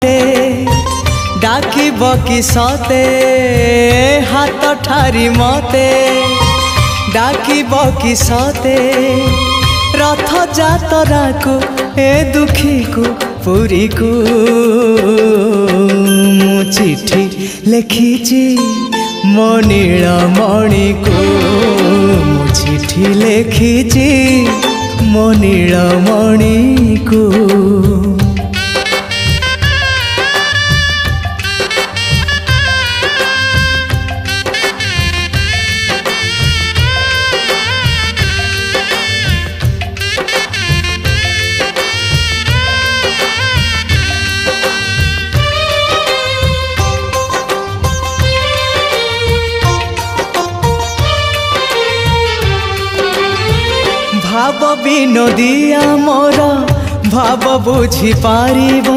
पटे डाकिब कि सते हाथ ठारी मते डाकिब कि सते रथ जातरा को ए दुखी को पुरी को मु चिठी लिखिची मो नीलमणि को मु चिठी लिखिची मो नीलमणि को। भाव विनोदिया मोर भाव बुझी पारिब